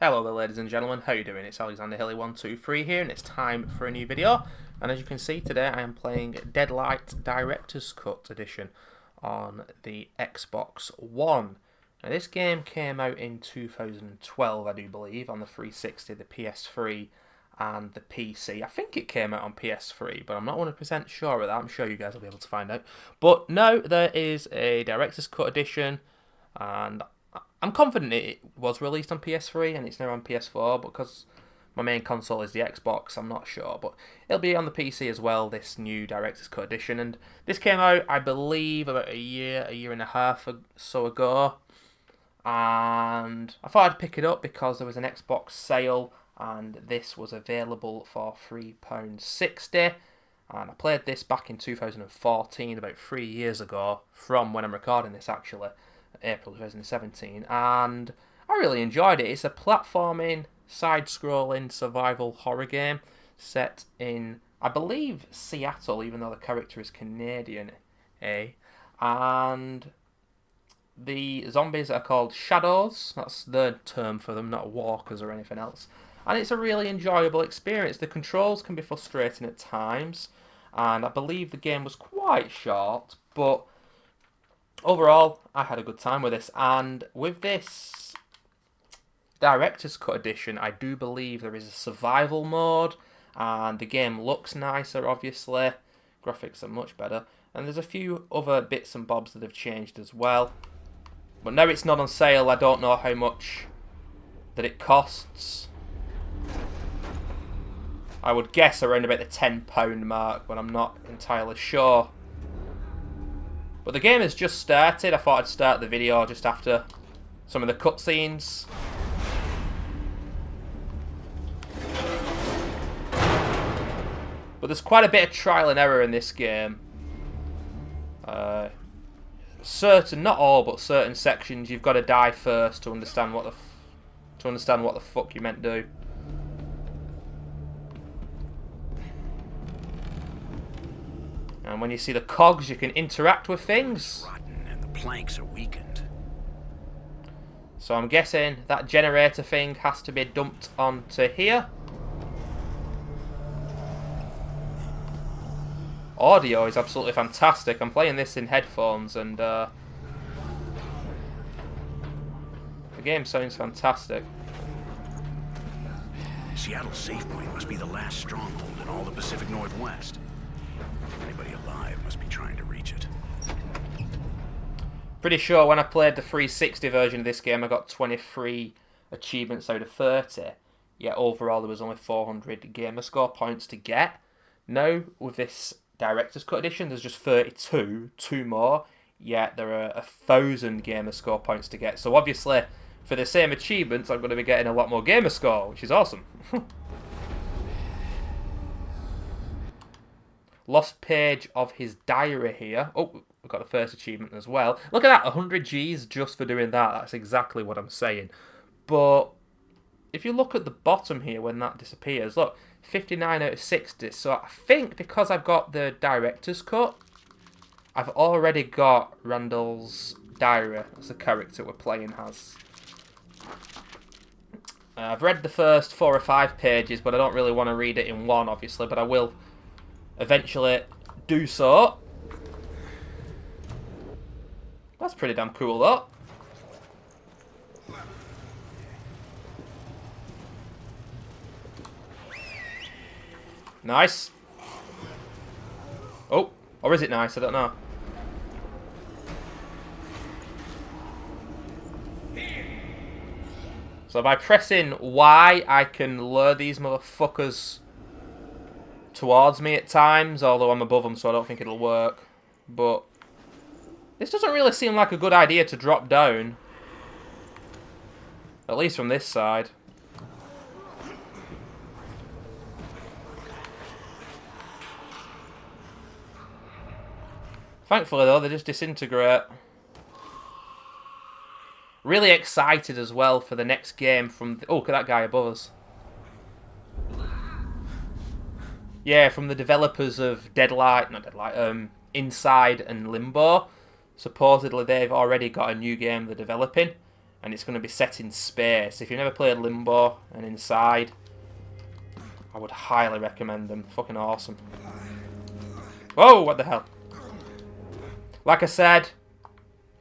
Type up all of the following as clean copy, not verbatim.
Hello there ladies and gentlemen, how you doing? It's Alexander Hilly123 here and it's time for a new video. And as you can see today I am playing Deadlight Director's Cut Edition on the Xbox One. Now this game came out in 2012 I do believe, on the 360, the PS3 and the PC. I think it came out on PS3 but I'm not 100% sure of that. I'm sure you guys will be able to find out. But no, there is a Director's Cut Edition and I'm confident it was released on PS3 and it's now on PS4, but because my main console is the Xbox, I'm not sure. But it'll be on the PC as well, this new Director's Cut Edition. And this came out, I believe, about a year and a half or so ago. And I thought I'd pick it up because there was an Xbox sale and this was available for £3.60. And I played this back in 2014, about 3 years ago, from when I'm recording this actually. April 2017, and I really enjoyed it. It's a platforming, side-scrolling survival horror game set in, I believe, Seattle, even though the character is Canadian, and the zombies are called shadows. That's the term for them, not walkers or anything else. And it's a really enjoyable experience. The controls can be frustrating at times, and I believe the game was quite short, but overall, I had a good time with this, and with this Director's Cut Edition, I do believe there is a survival mode, and the game looks nicer, obviously. Graphics are much better, and there's a few other bits and bobs that have changed as well. But now it's not on sale, I don't know how much that it costs. I would guess around about the £10 mark, but I'm not entirely sure. But the game has just started. I thought I'd start the video just after some of the cutscenes. But there's quite a bit of trial and error in this game. Not all, but certain sections you've got to die first to understand what the fuck you meant to do. And when you see the cogs, you can interact with things. Rotten and the planks are weakened. So I'm guessing that generator thing has to be dumped onto here. Audio is absolutely fantastic. I'm playing this in headphones and the game sounds fantastic. Seattle's safe point must be the last stronghold in all the Pacific Northwest. Anybody alive must be trying to reach it. Pretty sure when I played the 360 version of this game I got 23 achievements out of 30. Yet overall there was only 400 gamer score points to get. Now with this Director's Cut Edition there's just 32, 2 more. Yet there are 1,000 gamer score points to get. So obviously for the same achievements I'm going to be getting a lot more gamer score, which is awesome. Lost page of his diary here. Oh, we've got the first achievement as well. Look at that, 100 Gs just for doing that. That's exactly what I'm saying. But if you look at the bottom here when that disappears, look, 59 out of 60. So I think because I've got the Director's Cut, I've already got Randall's diary as the character we're playing as. I've read the first 4 or 5 pages, but I don't really want to read it in one, obviously, but I will eventually do so. That's pretty damn cool though. Nice. Oh, or is it nice? I don't know. So by pressing Y I can lure these motherfuckers towards me at times, although I'm above them so I don't think it'll work. But this doesn't really seem like a good idea to drop down, at least from this side. Thankfully though they just disintegrate. Really excited as well for the next game from oh, look at that guy above us. Yeah, from the developers of Inside and Limbo. Supposedly they've already got a new game they're developing. and it's going to be set in space. If you've never played Limbo and Inside, I would highly recommend them. Fucking awesome. Whoa, what the hell? Like I said,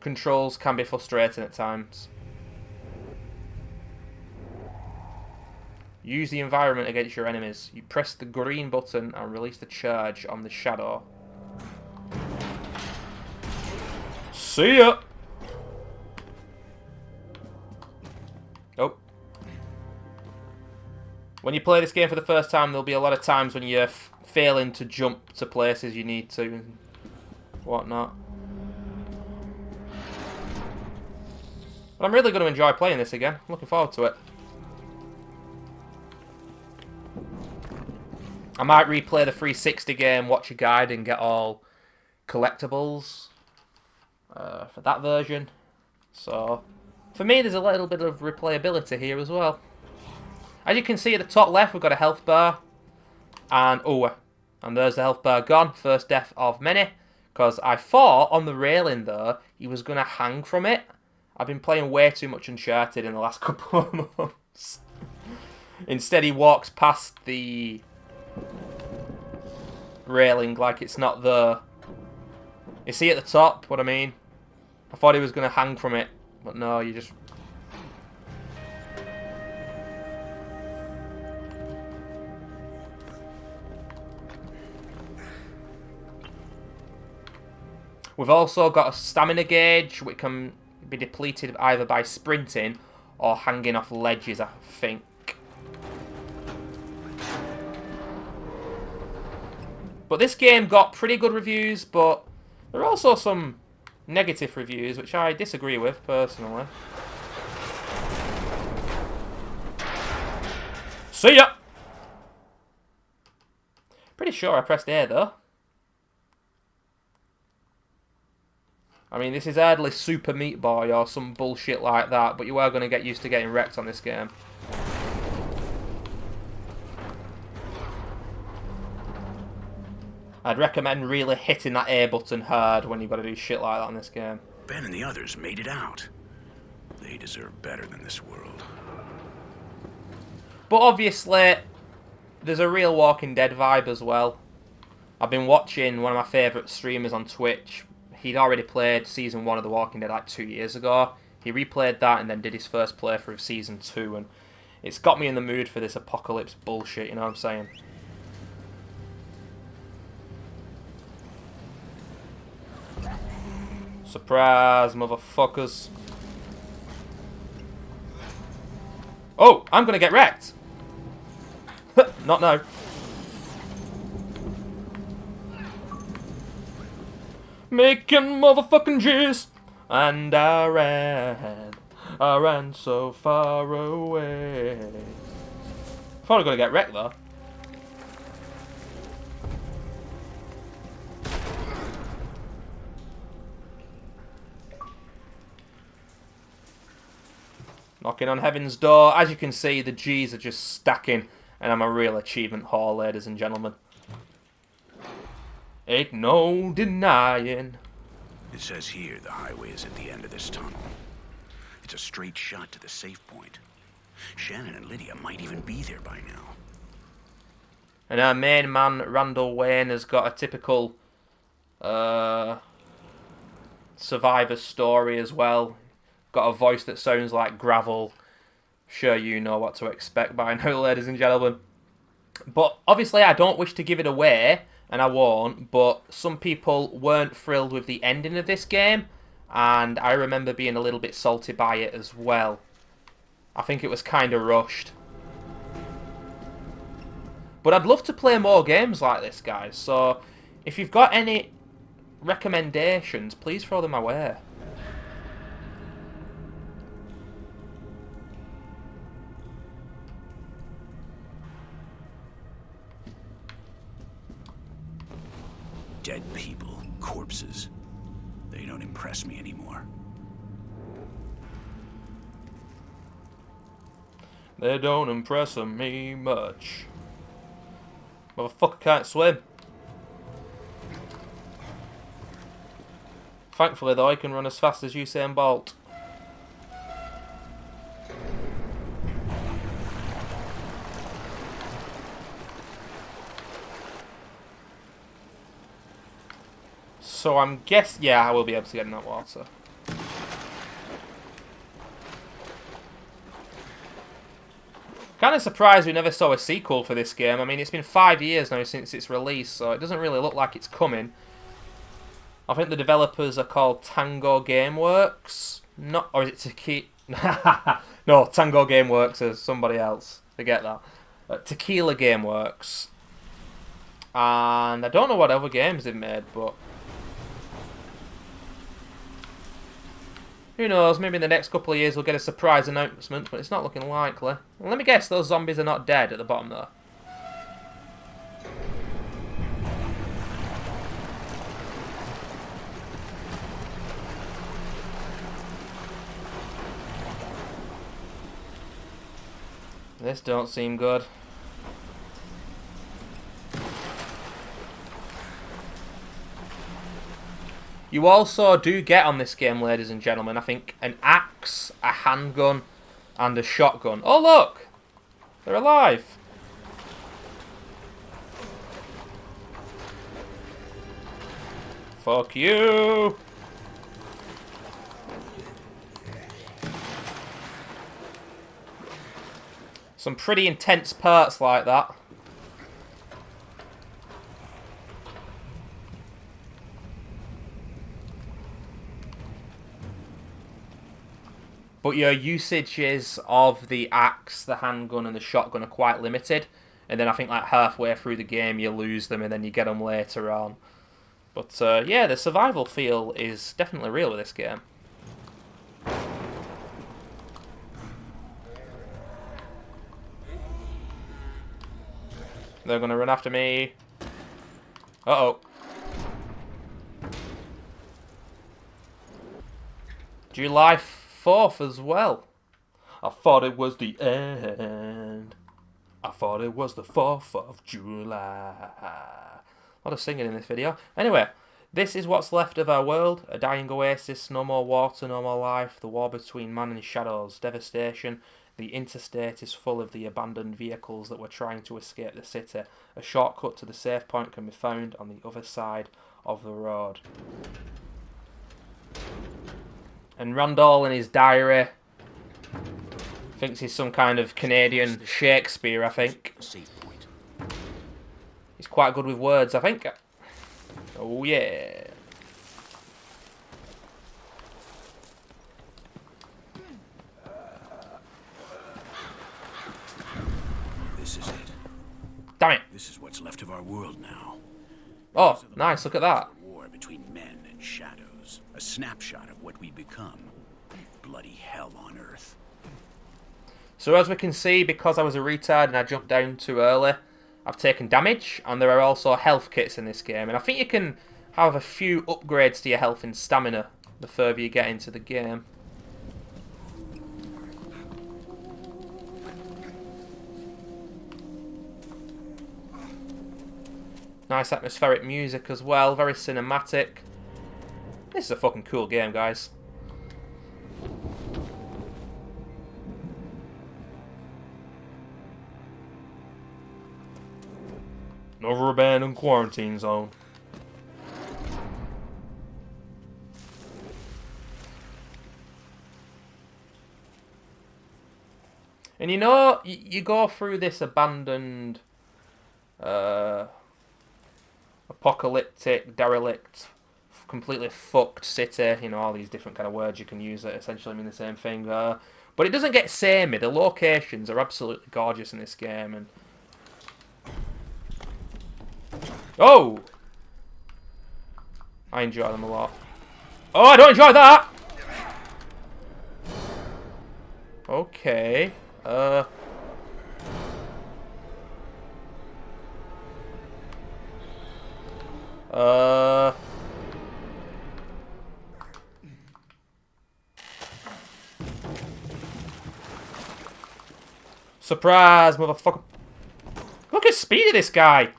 controls can be frustrating at times. Use the environment against your enemies. You press the green button and release the charge on the shadow. See ya! Oh. When you play this game for the first time, there'll be a lot of times when you're failing to jump to places you need to and whatnot. But I'm really going to enjoy playing this again. I'm looking forward to it. I might replay the 360 game, watch a guide, and get all collectibles for that version. So, for me, there's a little bit of replayability here as well. As you can see at the top left, we've got a health bar. And, oh, and there's the health bar gone. First death of many. Because I thought on the railing there, he was going to hang from it. I've been playing way too much Uncharted in the last couple of months. Instead, he walks past the railing like it's not there. You see at the top what I mean? I thought he was going to hang from it, but no, you just... We've also got a stamina gauge which can be depleted either by sprinting or hanging off ledges, I think. But this game got pretty good reviews, but there are also some negative reviews, which I disagree with, personally. See ya! Pretty sure I pressed A, though. I mean, this is hardly Super Meat Boy or some bullshit like that, but you are going to get used to getting wrecked on this game. I'd recommend really hitting that A button hard when you've got to do shit like that in this game. Ben and the others made it out. They deserve better than this world. But obviously, there's a real Walking Dead vibe as well. I've been watching one of my favourite streamers on Twitch. He'd already played Season 1 of The Walking Dead like 2 years ago. He replayed that and then did his first playthrough of Season 2. And it's got me in the mood for this apocalypse bullshit, you know what I'm saying? Surprise, motherfuckers. Oh, I'm gonna get wrecked. Not now. Making motherfucking jizz. And I ran so far away. I thought I was gonna get wrecked though. Knocking on heaven's door. As you can see, the G's are just stacking. And I'm a real achievement whore, ladies and gentlemen. Ain't no denying. It says here the highway is at the end of this tunnel. It's a straight shot to the safe point. Shannon and Lydia might even be there by now. And our main man, Randall Wayne, has got a typical survivor story as well. Got a voice that sounds like gravel. Sure you know what to expect by now, ladies and gentlemen. But obviously I don't wish to give it away, and I won't, but some people weren't thrilled with the ending of this game, and I remember being a little bit salty by it as well. I think it was kind of rushed. But I'd love to play more games like this, guys, so if you've got any recommendations, please throw them my way. Dead people, corpses. They don't impress me anymore. They don't impress me much. Motherfucker can't swim. Thankfully though, I can run as fast as Usain Bolt. So I'm guessing... Yeah, I will be able to get in that water. Kind of surprised we never saw a sequel for this game. I mean, it's been 5 years now since its release, so it doesn't really look like it's coming. I think the developers are called Tango Gameworks. Not, or is it Tequila? No, Tango Gameworks is somebody else. Forget that. Tequila Gameworks. And I don't know what other games they've made, but... Who knows, maybe in the next couple of years we'll get a surprise announcement, but it's not looking likely. Well, let me guess, those zombies are not dead at the bottom there. This don't seem good. You also do get on this game, ladies and gentlemen, I think, an axe, a handgun, and a shotgun. Oh, look! They're alive! Fuck you! Some pretty intense parts like that. But your usages of the axe, the handgun, and the shotgun are quite limited. And then I think like halfway through the game you lose them and then you get them later on. But yeah, the survival feel is definitely real with this game. They're going to run after me. Uh-oh. July 4th as well. I thought it was the end. I thought it was the 4th of July. A lot of singing in this video. Anyway, this is what's left of our world. A dying oasis, no more water, no more life. The war between man and shadows, devastation. The interstate is full of the abandoned vehicles that were trying to escape the city. A shortcut to the safe point can be found on the other side of the road. And Randall in his diary thinks he's some kind of Canadian Shakespeare, I think. He's quite good with words, I think. Oh yeah. This is it. Damn it. This is what's left of our world now. Oh, nice, look at that. War between men and shadows. A snapshot of what we become. Bloody hell on Earth. So as we can see, because I was a retard and I jumped down too early, I've taken damage, and there are also health kits in this game. And I think you can have a few upgrades to your health and stamina the further you get into the game. Nice atmospheric music as well, very cinematic. This is a fucking cool game, guys. Another abandoned quarantine zone. And you know, you go through this abandoned, apocalyptic, derelict, completely fucked city. You know, all these different kind of words you can use that essentially mean the same thing. But it doesn't get samey. The locations are absolutely gorgeous in this game. And oh! I enjoy them a lot. Oh, I don't enjoy that! Okay. Surprise, motherfucker. Look at the speed of this guy.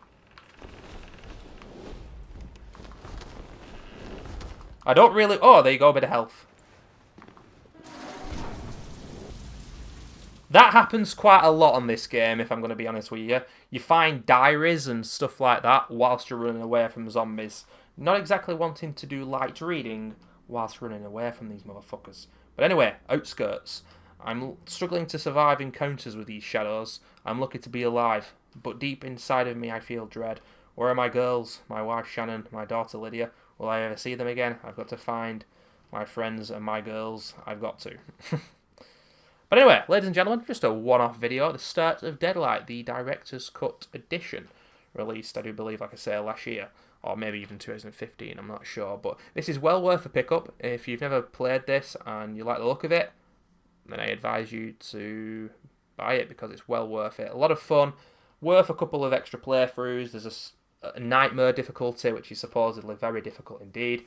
I don't really... Oh, there you go, a bit of health. That happens quite a lot on this game, if I'm going to be honest with you. You find diaries and stuff like that whilst you're running away from zombies. Not exactly wanting to do light reading whilst running away from these motherfuckers. But anyway, outskirts. I'm struggling to survive encounters with these shadows. I'm lucky to be alive, but deep inside of me I feel dread. Where are my girls? My wife Shannon, my daughter Lydia? Will I ever see them again? I've got to find my friends and my girls. I've got to. But anyway, ladies and gentlemen, just a one-off video at the start of Deadlight, the Director's Cut edition. Released, I do believe, like I say, last year. Or maybe even 2015, I'm not sure. But this is well worth a pickup. If you've never played this and you like the look of it, then I advise you to buy it because it's well worth it. A lot of fun, worth a couple of extra playthroughs. There's a nightmare difficulty, which is supposedly very difficult indeed.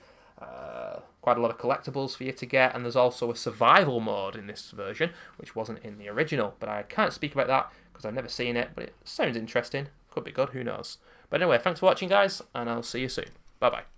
Quite a lot of collectibles for you to get, and there's also a survival mode in this version, which wasn't in the original. But I can't speak about that because I've never seen it, but it sounds interesting. Could be good, who knows. But anyway, thanks for watching, guys, and I'll see you soon. Bye-bye.